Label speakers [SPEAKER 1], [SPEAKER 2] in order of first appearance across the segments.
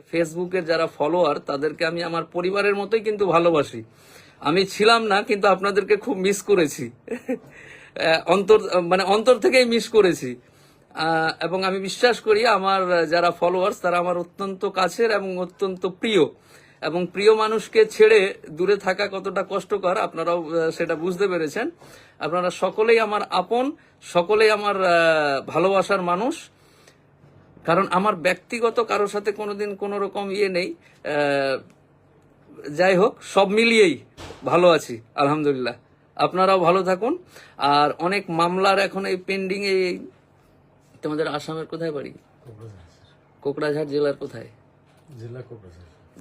[SPEAKER 1] ফেসবুকের যারা ফলোয়ার তাদেরকে আমি আমার পরিবারের মতোই কিন্তু ভালোবাসি। আমি ছিলাম না, কিন্তু আপনাদেরকে খুব মিস করেছি। অন্তর থেকেই মিস করেছি। এবং আমি বিশ্বাস করি আমার যারা ফলোয়ার্স তারা আমার অত্যন্ত কাছের এবং অত্যন্ত প্রিয়, এবং প্রিয় মানুষকে ছেড়ে দূরে থাকা কতটা কষ্টকর আপনারাও সেটা বুঝতে পেরেছেন। আপনারা সকলেই আমার আপন, সকলেই আমার ভালোবাসার মানুষ। কারণ আমার ব্যক্তিগত কারোর সাথে কোনোদিন কোনো রকম নেই। যাই হোক, সব মিলিয়েই ভালো আছি আলহামদুলিল্লাহ। আপনারাও ভালো থাকুন। আর অনেক মামলার এখন এই পেন্ডিং। এই তোমাদের আসামের কোথায় বাড়ি? কোকড়াঝাড় জেলার কোথায়?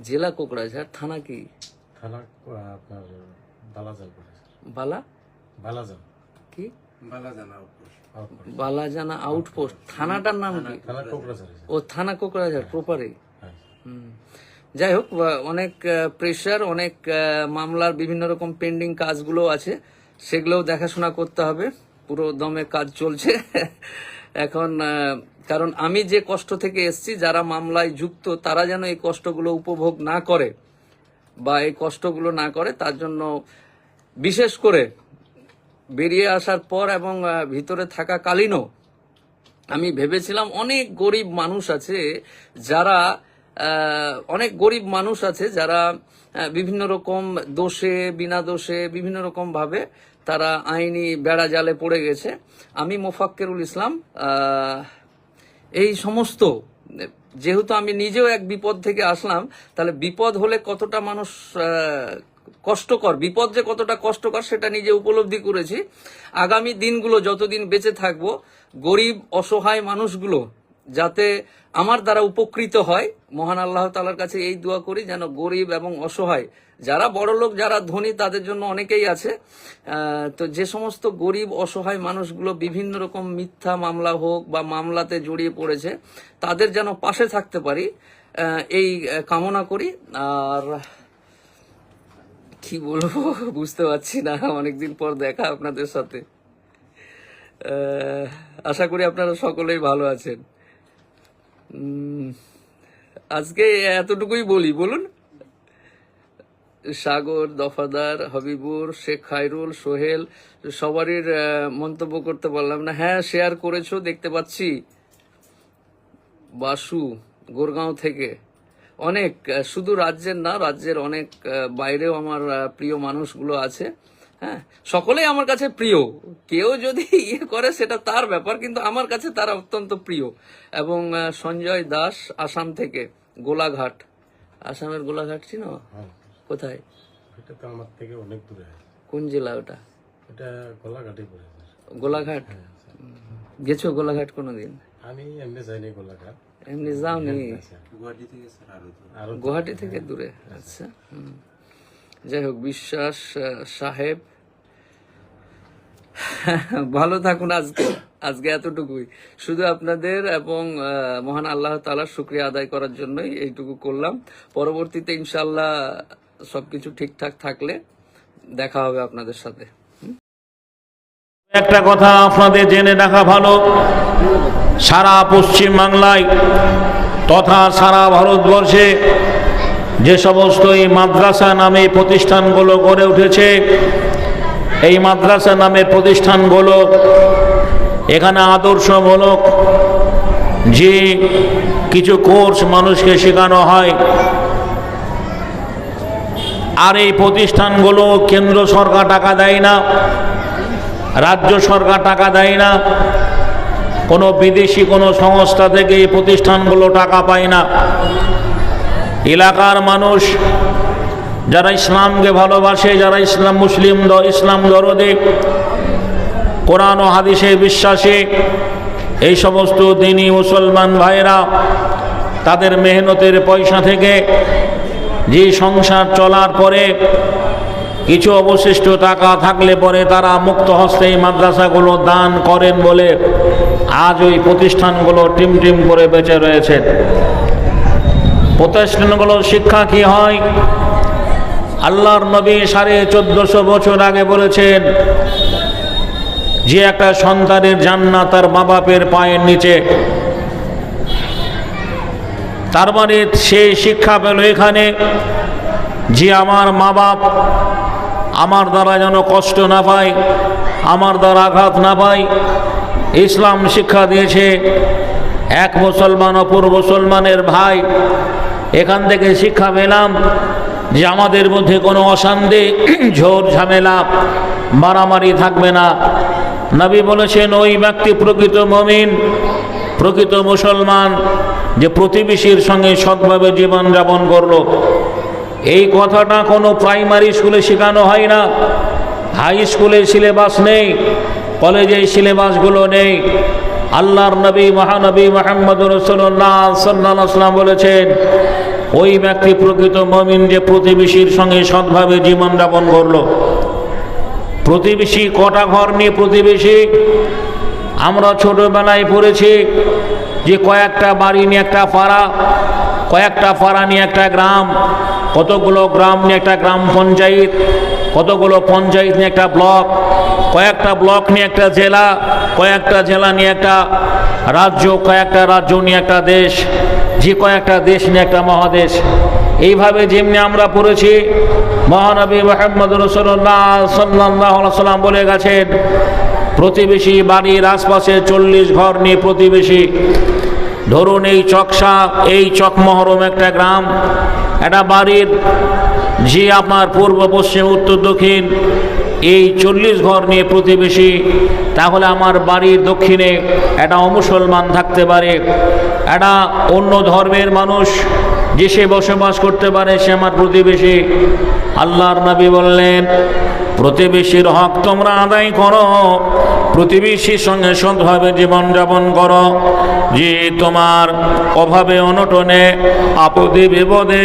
[SPEAKER 1] জেলা কোকড়াঝাড়, থানা কি?
[SPEAKER 2] থানা আপনার
[SPEAKER 1] বালাজান কি? বালাজানা আউটপোস্ট। থানাটার নাম কি? ও থানা কোকড়াঝাড় প্রপারে। যাই হোক, অনেক প্রেশার, অনেক মামলার বিভিন্ন রকম পেন্ডিং কাজগুলো আছে, সেগুলোও দেখাশোনা করতে হবে। পুরো দমে কাজ চলছে এখন। কারণ আমি যে কষ্ট থেকে এসেছি, যারা মামলায় যুক্ত তারা যেন এই কষ্টগুলো উপভোগ না করে বা এই কষ্টগুলো না করে, তার জন্য বিশেষ করে বেরিয়ে আসার পর এবং ভিতরে থাকাকালীনও আমি ভেবেছিলাম অনেক গরিব মানুষ আছে যারা বিভিন্ন রকম দোষে বিনা দোষে বিভিন্ন রকম ভাবে তারা আইনি বেড়া জালে পড়ে গেছে। আমি মোফাক্কেরুল ইসলাম এই সমস্ত, যেহেতু আমি নিজেও এক বিপদ থেকে আসলাম, তাহলে বিপদ হলে কতটা মানুষ কষ্টকর, বিপদ যে কতটা কষ্টকর সেটা নিজে উপলব্ধি করেছি। আগামী দিনগুলো যতদিন বেঁচে থাকবো, গরিব অসহায় মানুষগুলো যাতে আমার দ্বারা উপকৃত হয়, মহান আল্লাহ তাআলার কাছে এই দোয়া করি যেন গরিব এবং অসহায়, যারা বড়লোক যারা ধনী তাদের জন্য অনেকেই আছে, তো যে সমস্ত গরিব অসহায় মানুষগুলো বিভিন্ন রকম মিথ্যা মামলা হোক বা মামলাতে জড়িয়ে পড়েছে, তাদের যেন পাশে থাকতে পারি এই কামনা করি। আর কি বলবো বুঝতে পারছি না, অনেকদিন পর দেখা আপনাদের সাথে। আশা করি আপনারা সকলেই ভালো আছেন। আজকে এতটুকুই বলি, বলুন। সাগর, দফাদার, হবিবুর, শেখ খায়রুল, সোহেল, সবারই মন্তব্য করতে পারলাম না। হ্যাঁ, শেয়ার করেছো দেখতে পাচ্ছি। বাসু গোরগাঁও থেকে, অনেক, শুধু রাজ্যের না, রাজ্যের অনেক বাইরেও আমার প্রিয় মানুষগুলো আছে। হ্যাঁ, সকলেই আমার কাছে প্রিয়। কেউ যদি করে সেটা তার ব্যাপার, কিন্তু আমার কাছে তারা অত্যন্ত প্রিয়। এবং সঞ্জয় দাস আসাম থেকে, গোলাঘাট, আসামের গোলাঘাট চিনো? কোথায়?
[SPEAKER 2] এটা তো আমার থেকে অনেক দূরে। কোন
[SPEAKER 1] জেলা ওটা?
[SPEAKER 2] এটা গোলাঘাটে পড়ে।
[SPEAKER 1] গোলাঘাট গেছো? গোলাঘাট কোনোদিন?
[SPEAKER 2] আমি এমনি যাইনি গোলাঘাট।
[SPEAKER 1] এমনি যাওনি? গুয়াহাটি থেকে দূরে। আচ্ছা, যাই হোক, বিশ্বাস সাহেব ভালো থাকুন। আজকে এতটুকুই, শুধু আপনাদের এবং মহান আল্লাহ তাআলার শুকরিয়া আদায় করার জন্যই এইটুকু করলাম। পরবর্তীতে ইনশাআল্লাহ সবকিছু ঠিকঠাক থাকলে দেখা হবে আপনাদের সাথে।
[SPEAKER 3] একটা কথা আপনাদের জেনে রাখা ভালো, সারা পশ্চিম বাংলায় তথা সারা ভারতবর্ষে যে সমস্ত এই মাদ্রাসা নামে প্রতিষ্ঠানগুলো গড়ে উঠেছে, এই মাদ্রাসা নামে প্রতিষ্ঠানগুলো এখানে আদর্শমূলক যে কিছু কোর্স মানুষকে শেখানো হয়, আর এই প্রতিষ্ঠানগুলো কেন্দ্র সরকার টাকা দেয় না, রাজ্য সরকার টাকা দেয় না, কোনো বিদেশি কোনো সংস্থা থেকে এই প্রতিষ্ঠানগুলো টাকা পায় না। এলাকার মানুষ যারা ইসলামকে ভালোবাসে, যারা ইসলাম দরদে, কোরআন ও হাদিসে বিশ্বাসী, এই সমস্ত দিনী মুসলমান ভাইরা তাদের মেহনতের পয়সা থেকে যে সংসার চলার পরে কিছু অবশিষ্ট টাকা থাকলে পরে তারা মুক্ত হস্তে এই মাদ্রাসাগুলো দান করেন বলে আজ ওই প্রতিষ্ঠানগুলো টিম করে বেঁচে রয়েছে। প্রতিষ্ঠানগুলোর শিক্ষা কি হয়? আল্লাহর নবী 1450 বছর আগে বলেছেন যে একটা সন্তানের জান্নাত তার মা বাপের পায়ের নিচে। তার মানে সে শিক্ষা পেল এখানে যে আমার মা বাপ আমার দ্বারা যেন কষ্ট না পায়, আমার দ্বারা আঘাত না পায়। ইসলাম শিক্ষা দিয়েছে এক মুসলমান অপর মুসলমানের ভাই। এখান থেকে শিক্ষা পেলাম যে আমাদের মধ্যে কোনো অশান্তি, ঝোর ঝামেলা, মারামারি থাকবে না। নবী বলেছেন ওই ব্যক্তি প্রকৃত মুমিন, প্রকৃত মুসলমান যে প্রতিবেশীর সঙ্গে সৎভাবে জীবনযাপন করলো। এই কথাটা কোনো প্রাইমারি স্কুলে শেখানো হয় না, হাই স্কুলের সিলেবাস নেই, কলেজের সিলেবাসগুলো নেই। আল্লাহর নবী মহানবী মুহাম্মদুর রাসূলুল্লাহ সাল্লাল্লাহু আলাইহি ওয়াসাল্লাম বলেছেন ওই ব্যক্তি প্রকৃত মুমিন যে প্রতিবেশীর সঙ্গে সৎভাবে জীবনযাপন করলো। প্রতিবেশী কটা ঘর নিয়ে প্রতিবেশী? আমরা ছোটবেলায় পড়েছি যে কয়েকটা বাড়ি নিয়ে একটা পাড়া, কয়েকটা পাড়া নিয়ে একটা গ্রাম, কতগুলো গ্রাম নিয়ে একটা গ্রাম পঞ্চায়েত, কতগুলো পঞ্চায়েত নিয়ে একটা ব্লক, কয়েকটা ব্লক নিয়ে একটা জেলা, কয়েকটা জেলা নিয়ে একটা রাজ্য, কয়েকটা রাজ্য নিয়ে একটা দেশ, যে কয়েকটা দেশ নিয়ে একটা মহাদেশ। এইভাবে যেমনি আমরা পড়েছি, মহানবী মুহাম্মদুর রাসূলুল্লাহ সাল্লাল্লাহু আলাইহি ওয়াসাল্লাম বলে গেছেন প্রতিবেশী বাড়ির আশপাশে 40 ঘর নিয়ে প্রতিবেশী। ধরুন এই চকসা, এই চকমহরম একটা গ্রাম, একটা বাড়ির যে আপনার পূর্ব পশ্চিম উত্তর দক্ষিণ এই 40 ঘর নিয়ে প্রতিবেশী। তাহলে আমার বাড়ির দক্ষিণে একটা অমুসলমান থাকতে পারে, একটা অন্য ধর্মের মানুষ যে সে বসবাস করতে পারে, সে আমার প্রতিবেশী। আল্লাহর নবী বললেন প্রতিবেশীর হক তোমরা আদায় করো, প্রতিবেশীর সঙ্গে সৎভাবে জীবনযাপন করো। যে তোমার অভাবে অনটনে আপদে বিপদে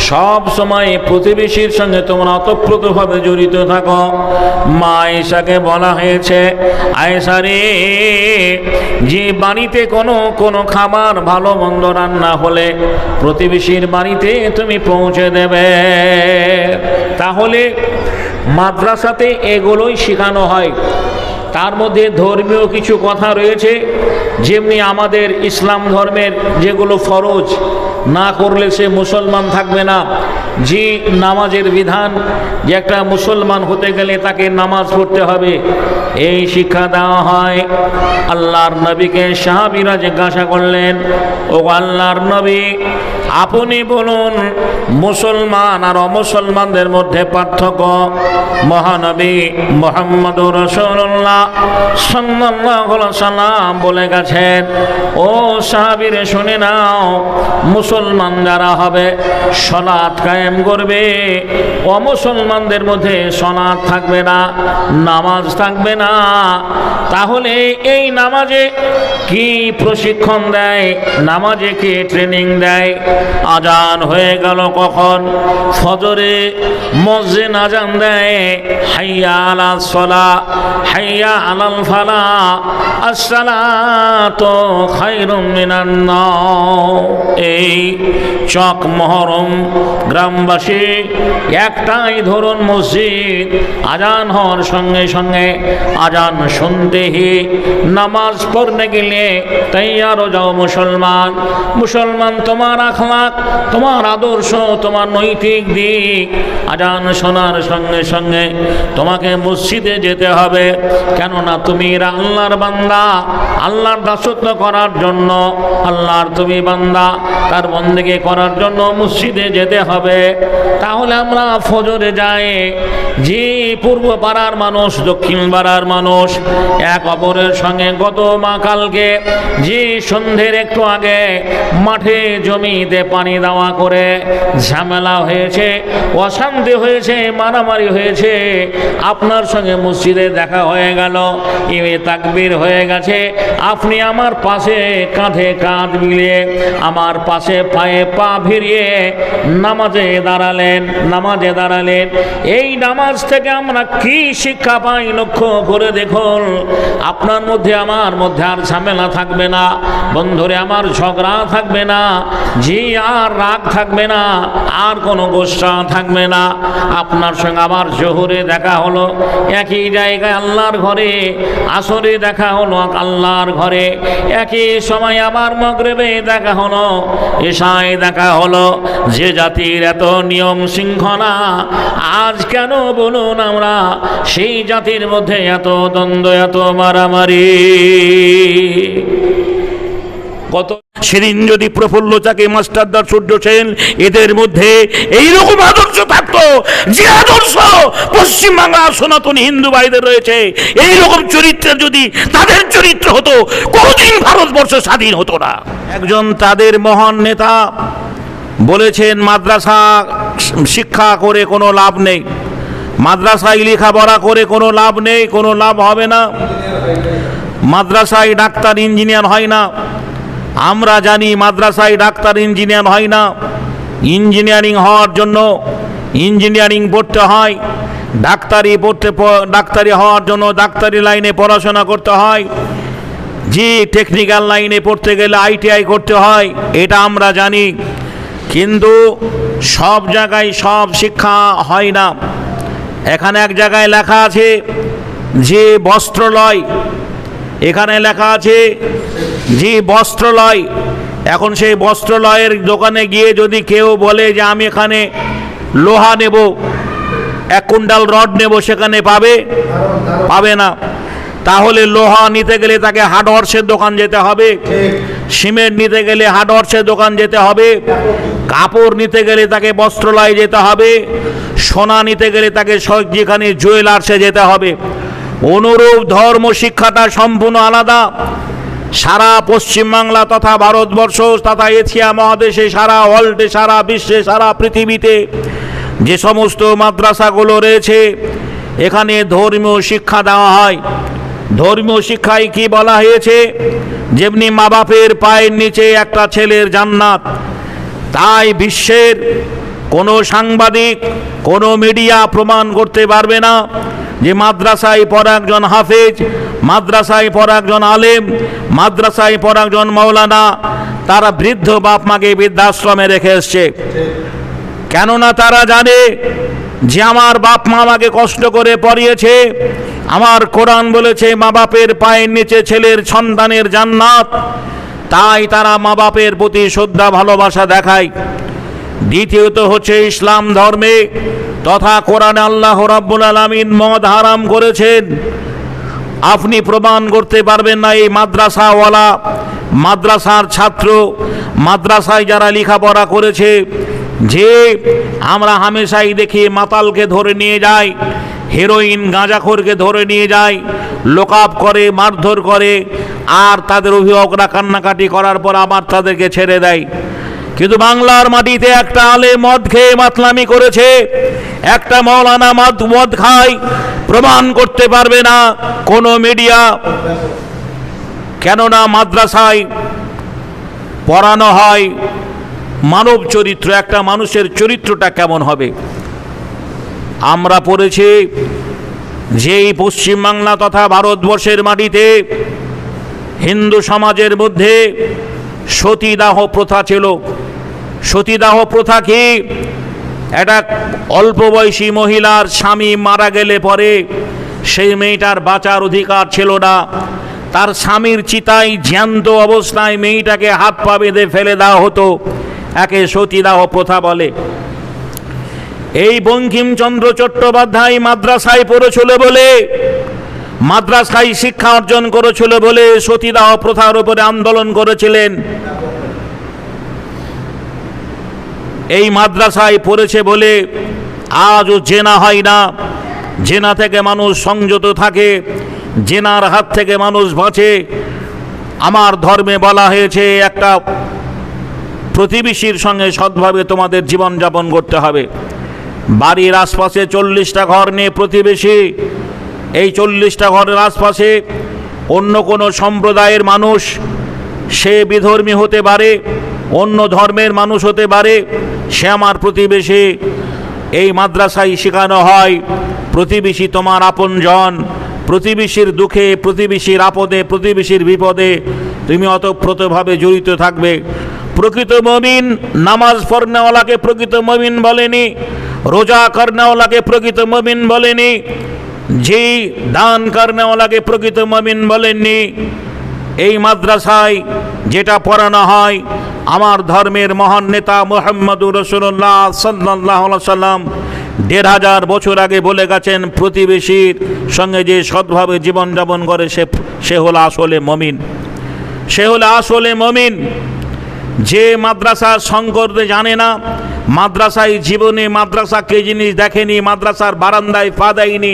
[SPEAKER 3] সব সময় প্রতিবেশীর সঙ্গে তোমরা ওতপ্রোতভাবে জড়িত থাকো। মা আয়েশাকে বলা হয়েছে, আয়েশা রে, যে বাড়িতে কোনো খাবার ভালো মন্দ রান্না হলে প্রতিবেশীর বাড়িতে তুমি পৌঁছে দেবে। তাহলে মাদ্রাসাতে এগুলোই শেখানো হয়। তার মধ্যে ধর্মীয় কিছু কথা রয়েছে, যেমনি আমাদের ইসলাম ধর্মের যেগুলো ফরজ না করলে সে মুসলমান থাকবে না। যে নামাজের বিধান, যে একটা মুসলমান হতে গেলে তাকে নামাজ পড়তে হবে, এই শিক্ষা দেওয়া হয়। আল্লাহর নবীকে সাহাবীরা জিজ্ঞাসা করলেন, ও আল্লাহর নবী আপনি বলুন মুসলমান আর অমুসলমানদের মধ্যে পার্থক্য। মহানবী মুহাম্মদুর রাসূলুল্লাহ সাল্লাল্লাহু আলাইহি ওয়াসাল্লাম বলে গেছেন, ও সাহাবীরা শুনে নাও, মুসলমান যারা হবে সালাত কায়েম করবে, অমুসলমানদের মধ্যে সালাত থাকবে না, নামাজ থাকবে না। তাহলে এই নামাজে কি প্রশিক্ষণ দেয়, নামাজে কি ট্রেনিং দেয়? আজান হয়ে গেল কখন? ফজরে মুয়াজ্জিন আজান দেয়, হাইয়া আলাস সালাহ, হাইয়া আলাল ফালাহ, আসসালাতু খায়রুম মিনান নাওম। এই চক মহরম গ্রামবাসী একটাই ধরুন মসজিদ, আজান হওয়ার সঙ্গে সঙ্গে আজান শুনতেই নামাজ পড়তে গেলে তৈয়ার হয়ে যাও মুসলমান। মুসলমান তোমার আখলাক, তোমার আদর্শ, তোমার নৈতিক দিক আজান শোনার সঙ্গে সঙ্গে তোমাকে মসজিদে যেতে হবে। কেননা তুমি আল্লাহর বান্দা, আল্লাহর দাসত্ব করার জন্য, আল্লাহর তুমি বান্দা, তার বন্দেগী করার জন্য মসজিদে যেতে হবে। তাহলে আমরা ফজরে যাই, যে পূর্ব পাড়ার মানুষ দক্ষিণ পাড়ার মানুষ এক অপরের সঙ্গে গত মা কালকে যে সন্ধ্যের একটু আগে মাঠে জমিতে পানি দেওয়া করে ঝামেলা হয়েছে, অশান্তি হয়েছে, মারামারি হয়েছে, আপনার সঙ্গে মসজিদে দেখা হয়ে গেল, ইমে তাকবীর হয়ে গেছে, আপনি আমার পাশে কাঁধে কাঁধ মিলিয়ে আমার পাশে পায়ে পা ভিড়িয়ে নামাজে দাঁড়ালেন। এই নামাজ থেকে আমরা কি শিক্ষা পাই লক্ষ্য করে দেখুন। আপনার মধ্যে আমার মধ্যে আর ঝামেলা থাকবে না, বন্ধুরে আমার ঝগড়া থাকবে না। যে আর রাগ থাকবে না, আর কোনো গোসা থাকবে না। আপনার সঙ্গে আবার জোহরে দেখা হলো একই জায়গায় আল্লাহর ঘরে, আসরে দেখা হলো আল্লাহর ঘরে, একই সময় আবার মাগরিবে দেখা হলো, এশায় দেখা হলো। যে জাতির এত নিয়ম শৃঙ্খলা, আজ কেন বলুন আমরা সেই জাতির মধ্যে এত দ্বন্দ্ব, এত মারামারি? কত সেদিন যদি প্রফুল্ল চাকি, মাস্টারদার, সূর্য সেন এদের মধ্যে এইরকম আদর্শ থাকতো, যে আদর্শ পশ্চিমবাংলার সনাতনী হিন্দু ভাইদের রয়েছে, এইরকম চরিত্রের যদি তাদের চরিত্র হতো, কোনদিন ভারতবর্ষ স্বাধীন হতো না। একজন তাদের মহান নেতা বলেছেন, মাদ্রাসা শিক্ষা করে কোনো লাভ নেই, মাদ্রাসায় লেখাপড়া করে কোনো লাভ নেই, কোনো লাভ হবে না। মাদ্রাসায় ডাক্তার ইঞ্জিনিয়ার হয় না। আমরা জানি মাদ্রাসায় ডাক্তার ইঞ্জিনিয়ার হয় না। ইঞ্জিনিয়ারিং হওয়ার জন্য ইঞ্জিনিয়ারিং পড়তে হয়, ডাক্তারি হওয়ার জন্য ডাক্তারি লাইনে পড়াশোনা করতে হয়, যে টেকনিক্যাল লাইনে পড়তে গেলে ITI করতে হয়, এটা আমরা জানি। কিন্তু সব জায়গায় সব শিক্ষা হয় না। এখানে এক জায়গায় লেখা আছে যে বস্ত্রালয়, এখানে লেখা আছে যে বস্ত্রালয়। এখন সেই বস্ত্রালয়ের দোকানে গিয়ে যদি কেউ বলে যে আমি এখানে লোহা নেব, 1 কুইন্টাল রড নেব, সেখানে পাবে না। তাহলে লোহা নিতে গেলে তাকে হার্ডওয়্যার্সের দোকান যেতে হবে, সিমেন্ট নিতে গেলে হার্ডওয়্যার্সের দোকান যেতে হবে, কাপড় নিতে গেলে তাকে বস্ত্রালয়ে যেতে হবে, সোনা নিতে গেলে তাকে যেখানে জুয়েলার্সে যেতে হবে। অনুরূপ ধর্ম শিক্ষাটা সম্পূর্ণ আলাদা। সারা পশ্চিমবাংলা তথা ভারতবর্ষ তথা এশিয়া মহাদেশে, সারা ওয়ার্ল্ডে, সারা বিশ্বে, সারা পৃথিবীতে যে সমস্ত মাদ্রাসাগুলো রয়েছে, এখানে ধর্মীয় শিক্ষা দেওয়া হয়। ধর্মীয় শিক্ষায় কি বলা হয়েছে? যেমনি মা বাপের পায়ের নিচে একটা ছেলের জান্নাত, তাই বিশ্বের কোনো সাংবাদিক, কোনো মিডিয়া প্রমাণ করতে পারবে না যে মাদ্রাসায় পড়া একজন হাফেজ, মাদ্রাসায় পড়া একজন আলেম, মাদ্রাসায় পড়া একজন মৌলানা, তারা বৃদ্ধ বাপ মাকে বৃদ্ধাশ্রমে রেখে এসছে। কেননা তারা জানে যে আমার বাপ মা আমাকে কষ্ট করে পড়িয়েছে, আমার কোরআন বলেছে মা বাপের পায়ের নিচে ছেলের সন্তানের জান্নাত, তাই তারা মা বাপের প্রতি শ্রদ্ধা ভালোবাসা দেখায়। দ্বিতীয়ত হচ্ছে ইসলাম ধর্মে তথা কোরআনে আল্লাহ রাব্বুল আলামিন মদ হারাম করেছেন। আপনি প্রমাণ করতে পারবেন না এই মাদ্রাসাওয়ালা, মাদ্রাসার ছাত্র, মাদ্রাসায় যারা লেখাপড়া করেছে, যে আমরা হামেশাই দেখি মাতালকে ধরে নিয়ে যায়, হেরোইন গাঁজাখোরকে ধরে নিয়ে যায়, লোকআপ করে, মারধর করে, আর তাদের অভিভাবকরা কান্নাকাটি করার পর আবার তাদেরকে ছেড়ে দেয়। কিন্তু বাংলার মাটিতে একটা আলেম মদ খেয়ে মাতলামি করেছে, একটা মৌলানা মদ খায়, প্রমাণ করতে পারবে না কোনো মিডিয়া। কেননা মাদ্রাসায় পড়ানো হয় মানব চরিত্র, একটা মানুষের চরিত্রটা কেমন হবে। আমরা পড়েছি যে এই পশ্চিমবাংলা তথা ভারতবর্ষের মাটিতে হিন্দু সমাজের মধ্যে সতীদাহ প্রথা ছিল। সতীদাহ প্রথা কি? একটা অল্প বয়সী মহিলার স্বামী মারা গেলে পরে সেই মেয়েটার বাঁচার অধিকার ছিল না, তার স্বামীর চিতায় জ্যান্ত অবস্থায় মেয়েটাকে হাত পা বেঁধে ফেলে দেওয়া হতো, একে সতীদাহ প্রথা বলে। এই বঙ্কিমচন্দ্র চট্টোপাধ্যায় মাদ্রাসায় পড়েছিল বলে, মাদ্রাসায় শিক্ষা অর্জন করেছিল বলে সতীদাহ প্রথার উপরে আন্দোলন করেছিলেন। এই মাদ্রাসায় পড়েছে বলে আজও জেনা হয় না, জেনা থেকে মানুষ সংযত থাকে, জেনার হাত থেকে মানুষ বাঁচে। আমার ধর্মে বলা হয়েছে একটা প্রতিবেশীর সঙ্গে সৎভাবে তোমাদের জীবনযাপন করতে হবে। বাড়ির আশপাশে 40টা ঘর নিয়ে প্রতিবেশী, এই 40টা ঘরের আশপাশে অন্য কোনো সম্প্রদায়ের মানুষ, সে বিধর্মী হতে পারে, অন্য ধর্মের মানুষ হতে পারে, সে আমার প্রতিবেশী। এই মাদ্রাসায় শেখানো হয় প্রতিবেশী তোমার আপনজন, প্রতিবেশীর দুঃখে, প্রতিবেশীর আপদে, প্রতিবেশীর বিপদে তুমি অতপ্রতভাবে জড়িত থাকবে। প্রকৃত মুমিন নামাজ পড়নেওয়ালাকে প্রকৃত মুমিন বলেনি, রোজা করনেওয়ালাকে প্রকৃত মুমিন বলেনি, জি দান করনেওয়ালাকে প্রকৃত মুমিন বলেননি। এই মাদ্রাসায় যেটা পড়ানো হয়, আমার ধর্মের মহান নেতা মুহাম্মদুর রাসূলুল্লাহ সাল্লাল্লাহু আলাইহি সাল্লাম ১৫০০ বছর আগে বলে গেছেন, প্রতিবেশীর সঙ্গে যে সৎভাবে জীবনযাপন করে সে হলো আসলে মুমিন, সে হলো আসলে মুমিন। যে মাদ্রাসা সঙ্গ করতে জানে না, মাদ্রাসায় জীবনে মাদ্রাসা কে জিনিস দেখেনি, মাদ্রাসার বারান্দায় পা দেয়নি,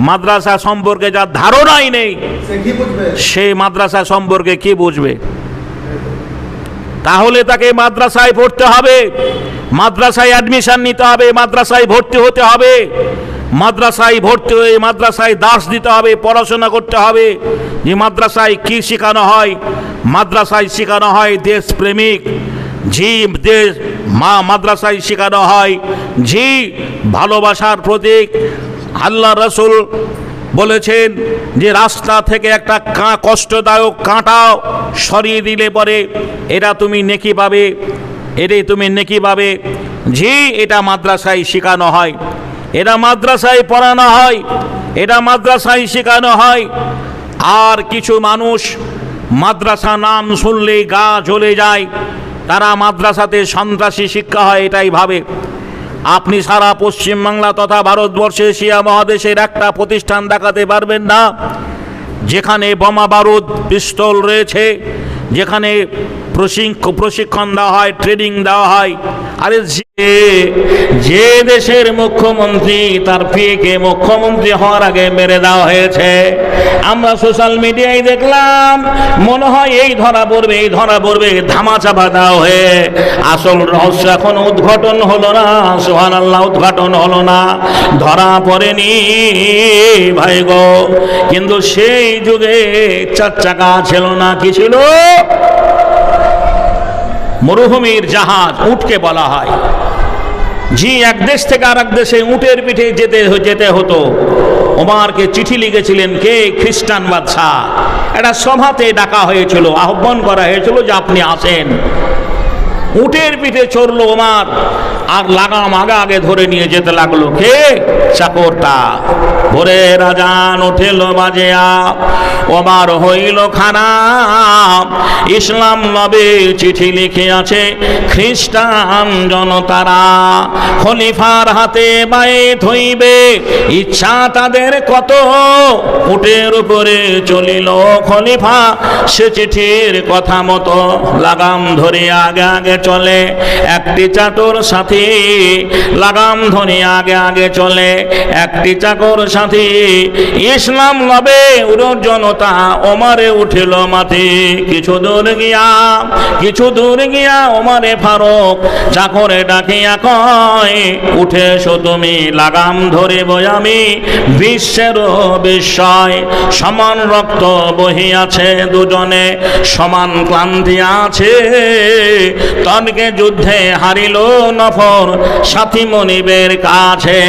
[SPEAKER 3] মাদ্রাসা সম্পর্কে যার ধারণাই নেই, সে মাদ্রাসা সম্পর্কে কি বুঝবে? তাহলে তাকে মাদ্রাসায় পড়তে হবে, মাদ্রাসায় অ্যাডমিশন নিতে হবে, মাদ্রাসায় ভর্তি হতে হবে, মাদ্রাসায় ভর্তি হয়ে মাদ্রাসায় দাস দিতে হবে, পড়াশোনা করতে হবে। যে মাদ্রাসায় কি শেখানো হয়? মাদ্রাসায় শেখানো হয় দেশপ্রেমিক, জি দেশ মাদ্রাসায় শেখানো হয় জি ভালোবাসার প্রতীক। আল্লাহ রাসূল বলেছেন যে রাস্তা থেকে একটা কষ্টদায়ক কাঁটা সরিয়ে দিলে পরে এটা তুমি নেকি পাবে, এটাই তুমি নেকি পাবে। জি এটা মাদ্রাসায় শেখানো হয়, এটা মাদ্রাসায় পড়ানো হয়, এটা মাদ্রাসায় শেখানো হয়। আর কিছু মানুষ মাদ্রাসা নাম শুনলেই গা জ্বলে যায়, তারা মাদ্রাসাতে সন্ত্রাসী শিক্ষা হয় এটাই ভাবে। আপনি সারা পশ্চিমবাংলা তথা ভারতবর্ষে এশিয়া মহাদেশের একটা প্রতিষ্ঠান দেখাতে পারবেন না যেখানে বোমা বারুদ পিস্তল রয়েছে, যেখানে প্রশিক্ষণ দেওয়া হয়, ট্রেনিং দেওয়া হয়। আরে যে দেশের মুখ্যমন্ত্রী তার পিকে মুখ্যমন্ত্রী হওয়ার আগে মেরে দেওয়া হয়েছে, আমরা সোশ্যাল মিডিয়ায় দেখলাম, মনে হয় এই ধরা পড়বে, এই ধরা পড়বে, ধামাচাপা দেওয়া হয়ে আসল রহস্য এখন উদ্ঘাটন হলো না। সুবহানাল্লাহ, উদ্ঘাটন হলো না, ধরা পড়েনি ভাই গো। কিন্তু সেই যুগে 4 চাকা ছিল না, কি ছিল? মরুভূমির জাহাজ, উটকে বলা হয়। জি এক দেশ থেকে আর এক দেশে উটের পিঠে যেতে হতো। ওমরকে চিঠি লিখেছিলেন কে? খ্রিস্টান বাদশা। একটা সভাতে ডাকা হয়েছিল, আহ্বান করা হয়েছিল যে আপনি আসেন। উটের পিঠে চড়লো ওমর, আর লাগাম আগে ধরে নিয়ে যেতে লাগলো কে? চাকরটা। ভোরে রাজান উঠিল বাজিয়া, ওমর হইল খারাপ। ইসলাম নবে চিঠি লিখে আছে খ্রিস্টান জনতারা, খলিফার হাতে বায়েত হইবে ইচ্ছা তাদের কত। উটের উপরে চলিল খলিফা, সে চিঠির কথা মতো লাগাম ধরে আগে আগে চলে। একটি চাকর সাথী লাগাম ধরে আগে আগে চলে, একটি চাকর সাথী। ইসলাম লবে উরর জনতা ওমরে উঠিল মাথে। কিছু দূর গিয়া ওমরে ফারুক চাকরে ডাকিয়া কয়, উঠে এসো তুমি, লাগাম ধরে বয়ামি বিশ্বের বিস্ময়। সমান রক্ত বহিয়াছে দুজনে, সমান ক্লান্তি আছে। তর্কে যুদ্ধে হারিল নফর সাথী মনিবের কাছে।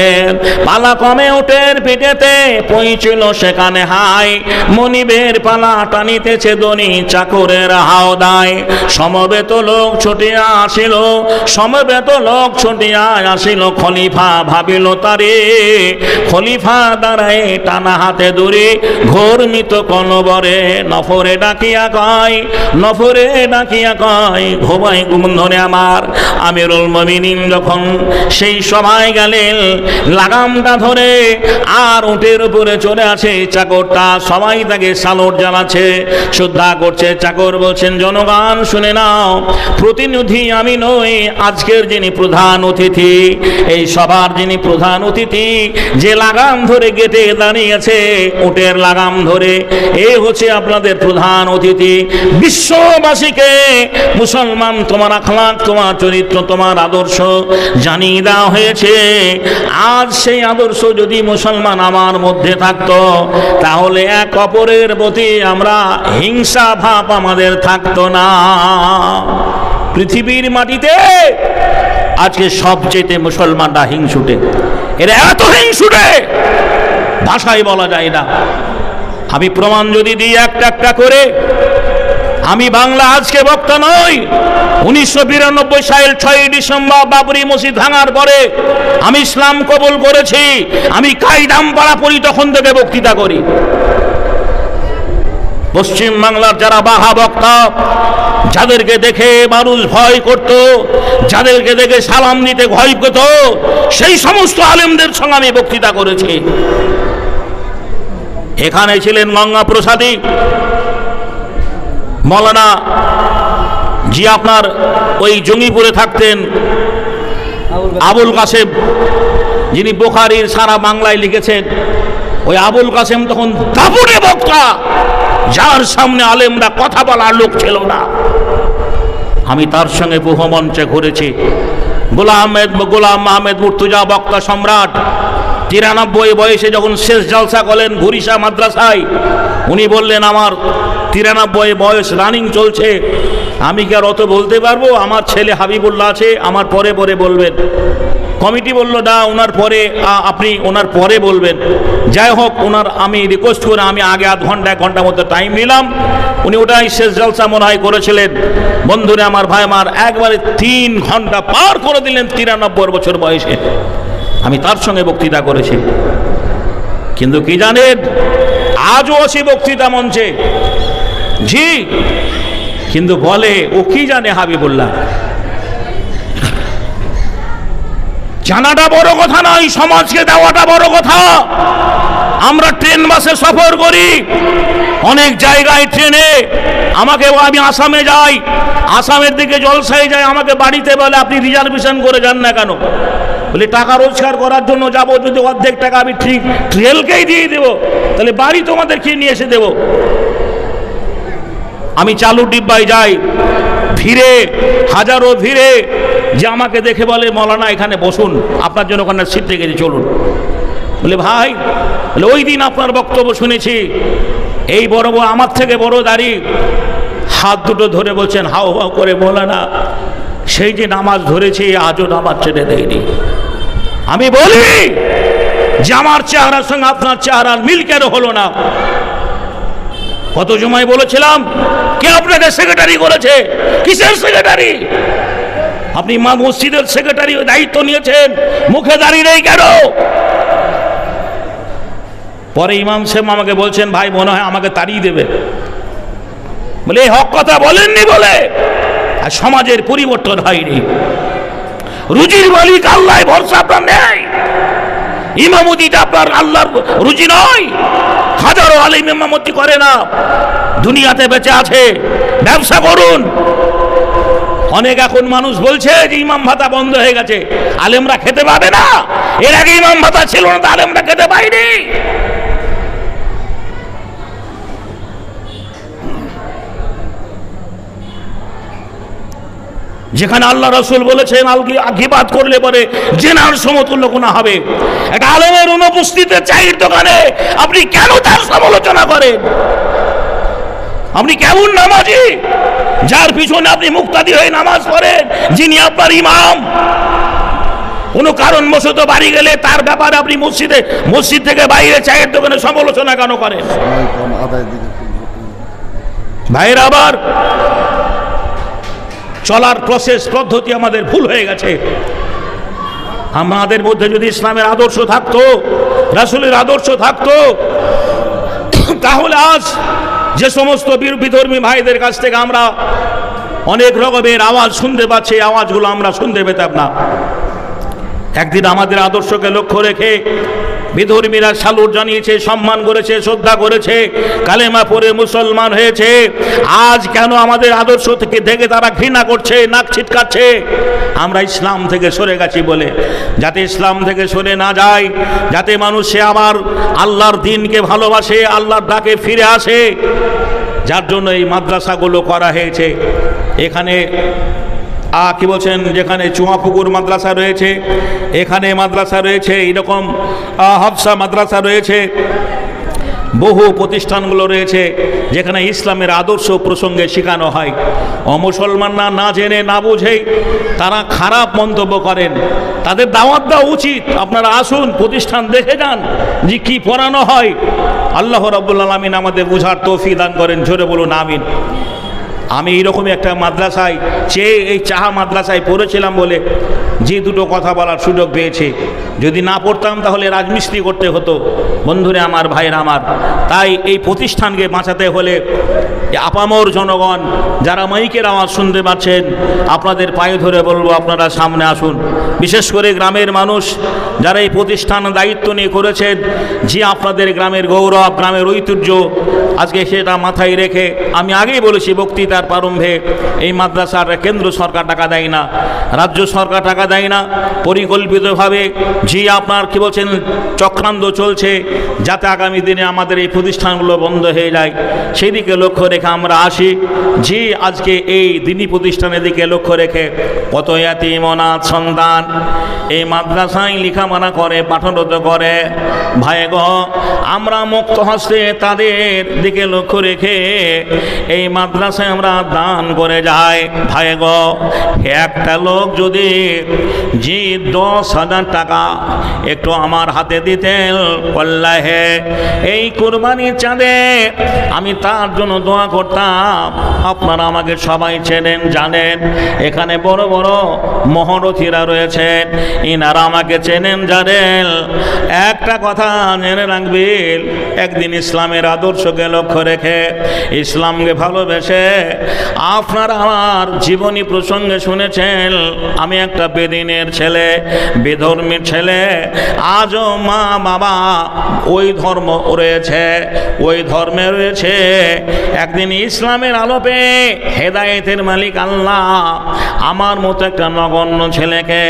[SPEAKER 3] পালা কমে উটের পিঠেতে পৌঁছিল সেখানে হাই, মনিবের পালা টানিতেছে দনি চাকরের হাওদায়। সমবেত লোক ছুটিয়া আসিল, সমবেত লোক ছুটিয়া আসিল। খলিফা ভাবিল তারে, খলিফা দাঁড়ায় টানা হাতে দূরে ঘোরমিত কলবরে। নফরে ডাকিয়া কয়, নফরে ডাকিয়া কয়, ঘুমাই ঘুম ধরে আমার আমিরুল মুমিনিন যখন সেই সভায় গেলেন, লাগামটা ধরে আর উটের উপরে চলে আসে চাকরটা। সবাই তাকে সালুট জানাচ্ছে, শ্রদ্ধা করছে। চাকর বলছেন, জনগণ শুনে নাও, প্রতিনিধি আমি নই, আজকের যিনি প্রধান অতিথি, এই সভার যিনি প্রধান অতিথি, যে লাগাম ধরে গেটে দাঁড়িয়েছে উটের লাগাম ধরে, এ হচ্ছে আপনাদের প্রধান অতিথি। বিশ্ববাসীকে মুসলমান তোমার আখলাক, তোমার চরিত্র, তোমার আদর্শ জানিয়ে দেওয়া হয়েছে। আজ সেই আদর্শ যদি মুসলমান আমার মধ্যে থাকতো, তাহলে এক অপরের প্রতি আমরা হিংসা ভাব আমাদের থাকতো না। পৃথিবীর মাটিতে আজকে সবচেয়ে মুসলমানরা হিংসুটে। এরা এত হিংসুটে ভাষায় বলা যায় না। আমি প্রমাণ যদি দিই একটা একটা করে, আমি বাংলা আজকে বক্তা নই। 1992 সালের 6 ডিসেম্বর বাবরি মসজিদ ভাঙার পরে আমি ইসলাম কবুল করেছি। আমি কাইদামপাড়া পড়ি, তখন থেকে বক্তৃতা করি। পশ্চিম বাংলার যারা বাহা বক্তা, যাদেরকে দেখে মানুষ ভয় করত, যাদেরকে দেখে সালাম দিতে ভয় পেত, সেই সমস্ত আলেমদের সঙ্গে আমি বক্তৃতা করেছি। এখানে ছিলেন গঙ্গা প্রসাদী মৌলানা জি, আপনার ওই জঙ্গিপুরে থাকতেন আবুল কাসেম, যিনি বুখারীর সারা বাংলায় লিখেছেন। ওই আবুল কাসেম তখন দাপুটে বক্তা, যার সামনে আলেমরা কথা বলার লোক ছিল না। আমি তার সঙ্গে বহুমঞ্চে ঘুরেছি। গোলাম আহমেদ মুর্তজা বক্তা সম্রাট 93 বয়সে যখন শেষ জলসা করলেন ঘুরিসা মাদ্রাসায়, উনি বললেন আমার 93 বয়স রানিং চলছে, আমি কি আর অত বলতে পারবো? আমার ছেলে হাবিবুল্লাহ আছে, আমার পরে পরে বলবেন। কমিটি বলল না, ওনার পরে আপনি ওনার পরে বলবেন। যাই হোক, ওনার আমি রিকোয়েস্ট করে আমি আগে আধ ঘন্টা 1 ঘন্টার মতো টাইম নিলাম। উনি ওটাই শেষ জলসা মনে হয় করেছিলেন। বন্ধুরা আমার, ভাই আমার, একবারে 3 ঘন্টা পার করে দিলেন 93 বছর বয়সে। আমি তার সঙ্গে বক্তৃতা করেছি। কিন্তু কি জানেন, আজও আসি বক্তৃতা মঞ্চে, জি, কিন্তু বলে ও কি জানে হাবিবুল্লাহ। জানাটা বড় কথা নয়, সমাজকে দেওয়াটা বড় কথা। আমরা ট্রেন বাসে সফর করি, অনেক জায়গায় ট্রেনে আমি আসামে যাই, আসামের দিকে জলসায় যাই, আমাকে বাড়িতে বলে আপনি রিজার্ভেশন করে যান না কেন? বলে টাকা রোজগার করার জন্য যাবো, যদি অর্ধেক টাকা আমি ঠিক রেলকেই দিয়ে দেবো, তাহলে বাড়ি তোমাদের কি নিয়ে এসে দেবো? আমি চালু ডিব্বায় যাই, ভিড়ে হাজারো ভিড়ে, যে আমাকে দেখে বলে মৌলানা এখানে বসুন, আপনার জন্য ওখানে সিট রেখেছি, চলুন। বলে ভাই, বলে ওই দিন আপনার বক্তব্য শুনেছি, এই বড় বড় আমার থেকে বড় দাড়ি, হাত দুটো ধরে বলছেন হাও হাও করে, মৌলানা সেই যে নামাজ ধরেছি আজও নামাজ ছেড়ে দেয়নি। আমি বলি যে আমার চেহারার সঙ্গে আপনার চেহারার মিল কেন হলো না? কত জমায় বলেছিলাম, কে আপনাকে সেক্রেটারি করেছে? কিসের সেক্রেটারি? আপনি মসজিদের সেক্রেটারি দায়িত্ব নিয়েছেন, মুখে দাঁড়িয়ে নেই কেন? পরে ইমাম সাহেব আমাকে বলছেন ভাই মনে হয় আমাকে তাড়িয়ে দেবে। বলে এই হক কথা বলেননি বলে আর সমাজের পরিবর্তন হয়নি। রুজির মালিক আল্লাহ, ভরসা আপনার নেই। ইমামতিটা আপনার আল্লাহর রুজি নয়। হাজারো আলেম ইমামতি করে না, দুনিয়াতে বেঁচে আছে, ব্যবসা করুন। অনেক এখন মানুষ বলছে যে ইমাম ভাতা বন্ধ হয়ে গেছে, আলেমরা খেতে পাবে না। এর আগে ইমাম ভাতা ছিল না, তো আলেমরা খেতে পায়নি। যেখানে আল্লাহ রাসূল বলেছেন গীবাত করলে পরে জেনার সমতুল্য গুনাহ হবে, একটা আলেমের অনুপস্থিতিতে চায়ের দোকানে আপনি কেন তার সমালোচনা করেন? আপনি কেমন নামাজি যার পিছনে আপনি মুক্তাদি হয়ে নামাজ পড়েন, যিনি আপনার ইমাম? কোনো কারণবশত বাড়ি গেলে তার ব্যাপারে আপনি মসজিদ থেকে বাইরে চায়ের দোকানে সমালোচনা কেন করেন? ভাইয়ের আবার চলার প্রসেস পদ্ধতি আমাদের ভুল হয়ে গেছে। আমাদের মধ্যে যদি ইসলামের আদর্শ থাকতো, রাসূলের আদর্শ থাকতো, তাহলে আজ যে সমস্ত বিধর্মী ভাইদের কাছ থেকে আমরা অনেক রকমের আওয়াজ শুনতে পাচ্ছি, আওয়াজগুলো আমরা শুনতে পেতাম না। একদিন আমাদের আদর্শকে লক্ষ্য রেখে বিধর্মীরা সালুট জানিয়েছে, সম্মান করেছে, শ্রদ্ধা করেছে, কালেমা পড়ে মুসলমান হয়েছে। আজ কেন আমাদের আদর্শ থেকে দেখে তারা ঘৃণা করছে, নাক ছিটকাচ্ছে? আমরা ইসলাম থেকে সরে গেছি বলে। যাতে ইসলাম থেকে সরে না যায়, যাতে মানুষে আবার আল্লাহর দ্বীনকে ভালোবাসে, আল্লাহর ডাকে ফিরে আসে, যার জন্য এই মাদ্রাসাগুলো করা হয়েছে। এখানে কি বলছেন, যেখানে চুয়াপুকুর মাদ্রাসা রয়েছে, এখানে মাদ্রাসা রয়েছে, এইরকম হাফসা মাদ্রাসা রয়েছে, বহু প্রতিষ্ঠানগুলো রয়েছে যেখানে ইসলামের আদর্শ প্রসঙ্গে শেখানো হয়। অমুসলমানরা না জেনে না বুঝেই তারা খারাপ মন্তব্য করেন, তাদের দাওয়াত দেওয়া উচিত। আপনারা আসুন, প্রতিষ্ঠান দেখে যান যে কি পড়ানো হয়। আল্লাহ রাব্বুল আলামিন আমাদের বুঝার তৌফিক দান করেন, জোরে বলুন আমিন। আমি এইরকমই একটা মাদ্রাসায় এই চাহা মাদ্রাসায় পড়েছিলাম বলে যে দুটো কথা বলার সুযোগ পেয়েছি। যদি না পড়তাম তাহলে রাজমিস্ত্রি করতে হতো। বন্ধুরা আমার, ভাইরা আমার, তাই এই প্রতিষ্ঠানকে বাঁচাতে হলে আপামর জনগণ যারা মাইকের আওয়াজ শুনতে পাচ্ছেন, আপনাদের পায়ে ধরে বলবো আপনারা সামনে আসুন। বিশেষ করে গ্রামের মানুষ যারা এই প্রতিষ্ঠান দায়িত্ব নিয়ে করেছেন, যে আপনাদের গ্রামের গৌরব, গ্রামের ঐতিহ্য, আজকে সেটা মাথায় রেখে আমি আগেই বলেছি বক্তৃতার প্রারম্ভে, এই মাদ্রাসার কেন্দ্র সরকার টাকা দেয় না, রাজ্য সরকার টাকা দেয় না। পরিকল্পিতভাবে যে আপনার কি বলছেন চক্রান্ত চলছে যাতে আগামী দিনে আমাদের এই প্রতিষ্ঠানগুলো বন্ধ হয়ে যায়, সেই দিকে লক্ষ্য রেখে আমরা আসি। যে আজকে এই দিনী প্রতিষ্ঠানের দিকে লক্ষ্য রেখে কত ইয়াতীম অনাথ সন্তান এই মাদ্রাসায় লেখাপড়া করে, পাঠরত করে। ভাই গো, আমরা মুক্ত হস্তে তাদের দিকে লক্ষ্য রেখে এই মাদ্রাসায় আমরা দান করে যাই। ভাই গো, একটা লোক যদি যে 10,000 টাকা একটু আমার হাতে দিতেন, আল্লাহে এই কুরবানির চাঁদে আমি তার জন্য দোয়া করতাম। আপনারা আমাকে সবাই চেনেন, জানেন, এখানে বড় বড় মহরথীরা রয়েছেন, ইনারা আমাকে চেনেন, জানেন। একটা কথা জেনে রাখবেন, একদিন ইসলামের আদর্শকে লক্ষ্য রেখে, ইসলামকে ভালোবেসে, আপনারা আমার জীবনী প্রসঙ্গে শুনেছেন আমি একটা বেদিনের ছেলে, বেধর্মীর ছেলে। আজও মা বাবা ওই ধর্ম রয়েছে, ওই ধর্মে রয়েছে। একদিন ইসলামের আলোপে হেদায়েতের মালিক আল্লাহ আমার মতো একটা নগণ্য ছেলেকে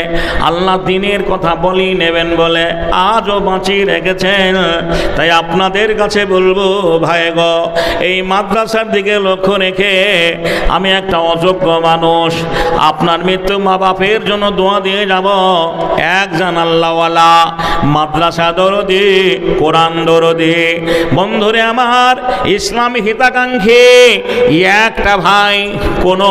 [SPEAKER 3] আল্লাহ দিনের কথা বলি নেবেন বলে আজও বাঁচিয়ে রেখেছেন। তাই আপনাদের কাছে বলবো, ভাই গো, এই মাদ্রাসার দিকে লক্ষ্য রেখে আমি একটা অযোগ্য মানুষ, আপনার মৃত্যু মা বাপের জন্য দোয়া দিয়ে যাব। একজন আল্লাহওয়ালা, মাদ্রাসা দরদি, কোরআন দরদি, বন্ধুরে আমার, ইসলামী হিতাকাঙ্ক্ষী একটা ভাই, কোনো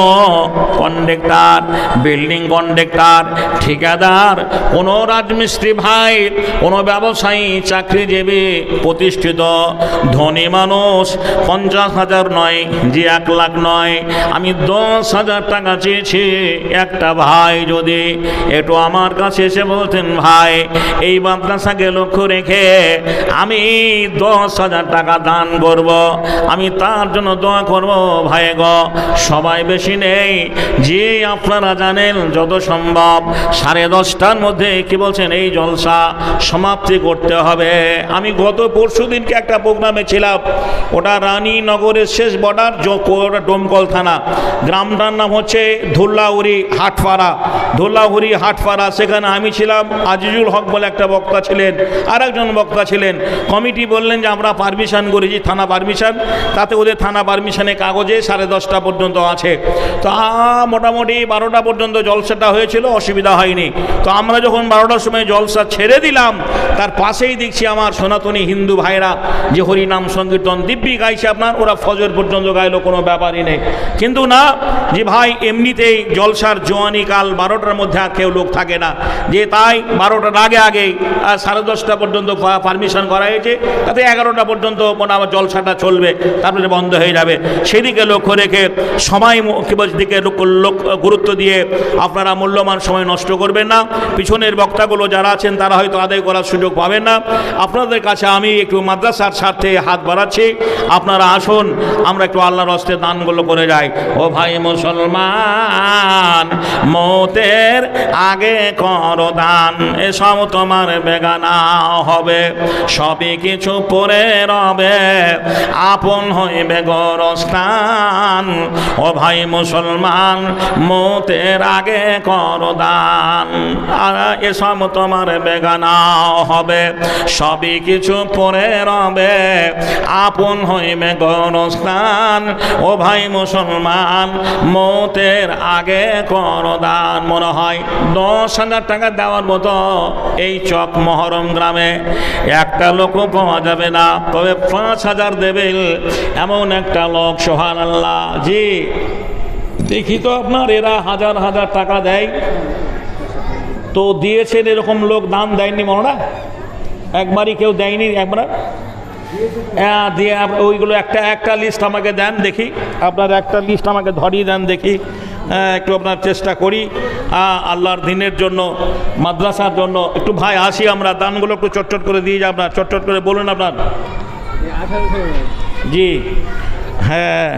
[SPEAKER 3] কন্ট্রাক্টর, বিল্ডিং কন্ট্রাক্টর, ঠিকাদার, কোনো রাজমিস্ত্রি ভাই, কোনো ব্যবসায়ী, চাকরিজীবী, প্রতিষ্ঠিত ধনী মানুষ 50,000 নয়, যে 1 লাখ নয়, আমি 10,000 টাকা চেয়েছি। একটা ভাই যদি একটু আমার কাছে এসে বলতেন, ভাই এই মাদ্রাসাকে লক্ষ্য রেখে আমি 10,000 টাকা দান করব, আমি তার জন্য দোয়া করব। ভাই গো, সবাই বেশি নেই, যে আপনারা জানেন যত সম্ভব 10:30টার মধ্যে কি বলছেন এই জলসা সমাপ্তি করতে হবে। আমি গত পরশু দিনকে একটা প্রোগ্রামে ছিলাম, ওটা রানীনগরের শেষ বর্ডার, ডোমকল থানা, গ্রামটার নাম হচ্ছে ধুল্লাউড়ি হাটপাড়া, ধুল্লাউড়ি হাটপাড়া। সেখানে আমি ছিলাম, আজিজুল হক বলে একটা বক্তা ছিলেন, আর একজন বক্তা ছিলেন। কমিটি বললেন যে আমরা পারমিশন করেছি, থানা পারমিশন, তাতে ওদের থানা পারমিশনের কাগজে 10:30 পর্যন্ত আছে। তো মোটামুটি 12টা পর্যন্ত জলসাটা হয়েছিল, অসুবিধা হয়নি। তো আমরা যখন 12টার সময় জলসা ছেড়ে দিলাম, তার পাশেই দেখছি আমার সনাতনী হিন্দু ভাইরা যে হরিনাম সংকীর্তন দিব্যি গাইছে আপনার, ওরা ফজর পর্যন্ত গাইলো, কোনো ব্যাপারই নেই। কিন্তু না, যে ভাই এমনিতেই জলসার জোয়ানি কাল 12টার মধ্যে আর কেউ লোক থাকে না, যে তাই 12টার আগেই 10:30 পর্যন্ত পারমিশন করা হয়েছে, তাতে 11টা পর্যন্ত মোটামুটি জলসাটা চলবে, তারপরে বন্ধ হয়ে যাবে। সেদিকে লক্ষ্য রেখে সময় দিকে গুরুত্ব দিয়ে আপনারা মূল্যবান সময় নষ্ট করবেন না। পিছনের বক্তাগুলো যারা আছেন তারা হয়তো আদায় করার সুযোগ পাবেন না। আপনাদের কাছে আমি একটু মাদ্রাসার স্বার্থে হাত বাড়াচ্ছি, আপনারা আসুন, আমরা একটু আল্লাহর হস্তে দানগুলো করে যাই। ও ভাই মুসলমান, মৌতের আগে করো দান, এসব তোমার বেগানা হবে, সবই কিছু পরে রবে, আপন হইবে গোরস্থান। ও ভাই মুসলমান, মৌতের আগে করো দান, এসব তোমার বেগানা হবে, সবই কিছু পরে রবে, আপন হইবে গোরস্থান। ও ভাই মুসলমান, মৌতের আগে করো দান। মনে হয় 10,000 টাকা দেওয়ার মতো এই চক মহরম গ্রামে একটা লোকও পাওয়া যাবে না, তবে 5,000 দেবেন এমন একটা লোক, সুবহানাল্লাহ। জি, দেখি তো আপনার এরা হাজার হাজার টাকা দেয়, তো দিয়েছেন এরকম লোক দান দেয়নি মনে না? একবারই কেউ দেয়নি, একবার দিয়ে ওইগুলো একটা একটা লিস্ট আমাকে দেন দেখি, আপনার একটা লিস্ট আমাকে ধরিয়ে দেন দেখি, একটু আপনার চেষ্টা করি আল্লাহর দিনের জন্য, মাদ্রাসার জন্য। একটু ভাই আসি আমরা, দানগুলো একটু চটচট করে দিয়ে যান, আপনার চটচট করে বলুন আপনার। জি হ্যাঁ।